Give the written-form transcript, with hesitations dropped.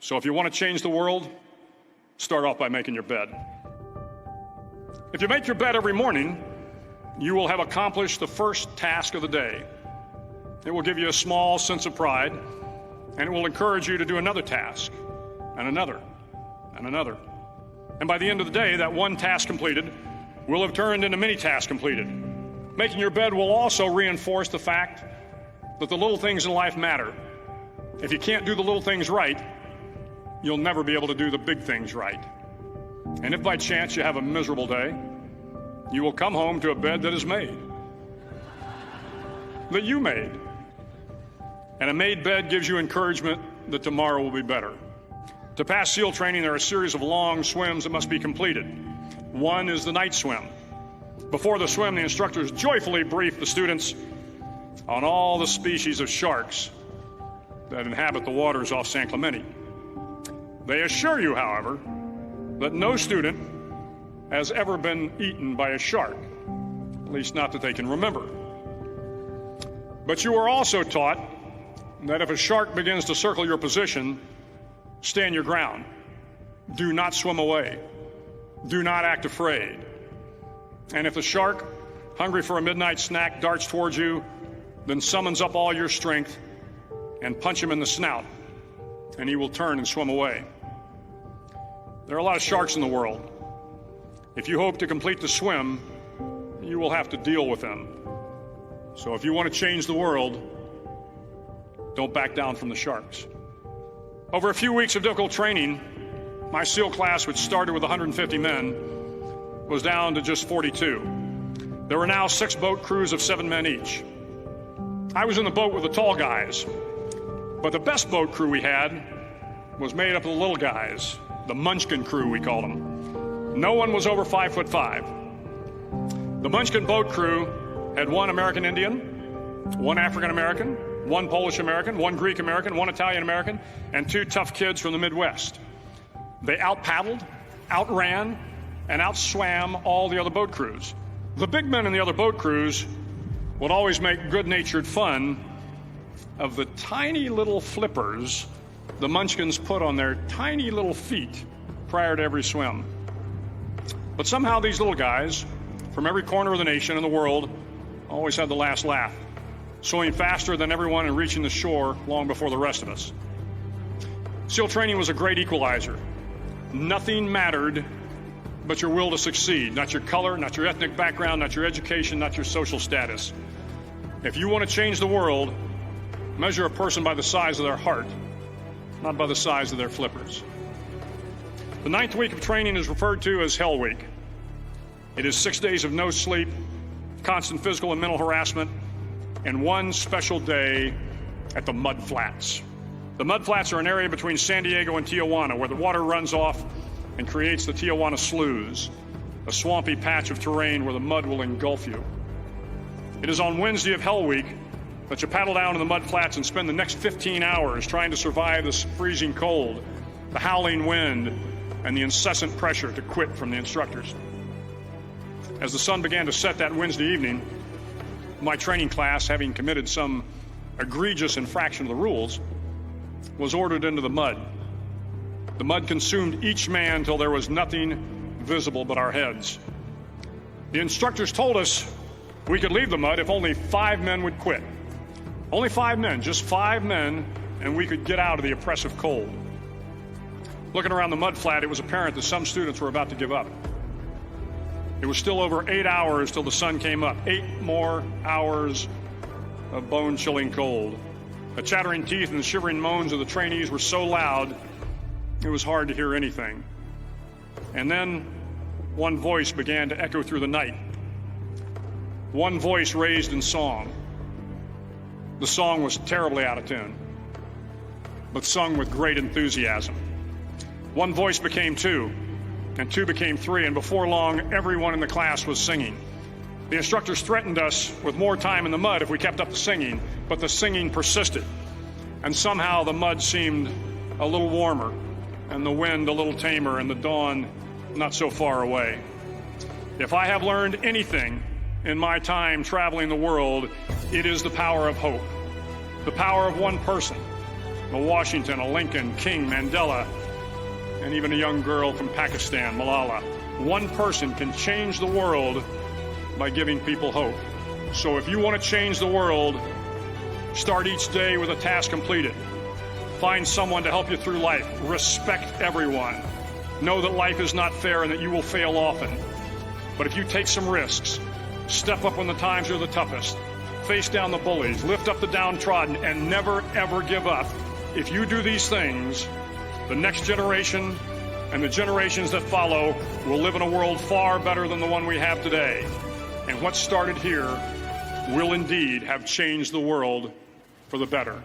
So if you want to change the world, start off by making your bed. If you make your bed every morning, you will have accomplished the first task of the day. It will give you a small sense of pride, and it will encourage you to do another task, and another, and another. And by the end of the day, that one task completed will have turned into many tasks completed. Making your bed will also reinforce the fact that the little things in life matter. If you can't do the little things right, you'll never be able to do the big things right. And if by chance you have a miserable day, you will come home to a bed that is made, that you made. And a made bed gives you encouragement that tomorrow will be better. To pass SEAL training, there are a series of long swims that must be completed. One is the night swim. Before the swim, the instructors joyfully brief the students on all the species of sharks that inhabit the waters off San Clemente. They assure you, however, that no student has ever been eaten by a shark, at least not that they can remember. But you are also taught that if a shark begins to circle your position, stand your ground. Do not swim away. Do not act afraid. And if the shark, hungry for a midnight snack, darts towards you, then summons up all your strength and punch him in the snout, and he will turn and swim away. There are a lot of sharks in the world. If you hope to complete the swim, you will have to deal with them. So if you want to change the world, don't back down from the sharks. Over a few weeks of difficult training, my SEAL class, which started with 150 men, was down to just 42. There were now 6 boat crews of 7 men each. I was in the boat with the tall guys, but the best boat crew we had was made up of the little guys, the Munchkin crew, we called them. No one was over 5'5". The Munchkin boat crew had 1 American Indian, 1 African American, 1 Polish American, 1 Greek American, 1 Italian American, and 2 tough kids from the Midwest. They out-paddled, outran, and outswam all the other boat crews. The big men in the other boat crews would always make good-natured fun of the tiny little flippers the Munchkins put on their tiny little feet prior to every swim. But somehow these little guys from every corner of the nation and the world always had the last laugh, swimming faster than everyone and reaching the shore long before the rest of us. SEAL training was a great equalizer. Nothing mattered but your will to succeed, not your color, not your ethnic background, not your education, not your social status. If you want to change the world, measure a person by the size of their heart, not by the size of their flippers. The 9th week of training is referred to as Hell Week. It is 6 days of no sleep, constant physical and mental harassment, and 1 special day at the Mud Flats. The Mud Flats are an area between San Diego and Tijuana where the water runs off and creates the Tijuana Sloughs, a swampy patch of terrain where the mud will engulf you. It is on Wednesday of Hell Week that you paddle down to the Mud Flats and spend the next 15 hours trying to survive the freezing cold, the howling wind, and the incessant pressure to quit from the instructors. As the sun began to set that Wednesday evening, my training class, having committed some egregious infraction of the rules, was ordered into the mud. The mud consumed each man till there was nothing visible but our heads. The instructors told us we could leave the mud if only 5 men would quit. Only 5 men, just 5 men, and we could get out of the oppressive cold. Looking around the mud flat, it was apparent that some students were about to give up. It was still over 8 hours till the sun came up. 8 more hours of bone-chilling cold. The chattering teeth and the shivering moans of the trainees were so loud, it was hard to hear anything. And then one voice began to echo through the night. One voice raised in song. The song was terribly out of tune, but sung with great enthusiasm. One voice became 2, and 2 became 3, and before long, everyone in the class was singing. The instructors threatened us with more time in the mud if we kept up the singing, but the singing persisted. And somehow the mud seemed a little warmer, and the wind a little tamer, and the dawn not so far away. If I have learned anything in my time traveling the world, it is the power of hope. The power of one person, a Washington, a Lincoln, King, Mandela, and even a young girl from Pakistan, Malala. One person can change the world by giving people hope. So if you want to change the world, start each day with a task completed. Find someone to help you through life. Respect everyone. Know that life is not fair and that you will fail often. But if you take some risks, step up when the times are the toughest, face down the bullies, lift up the downtrodden, and never, ever give up. If you do these things, the next generation and the generations that follow will live in a world far better than the one we have today. And what started here will indeed have changed the world for the better.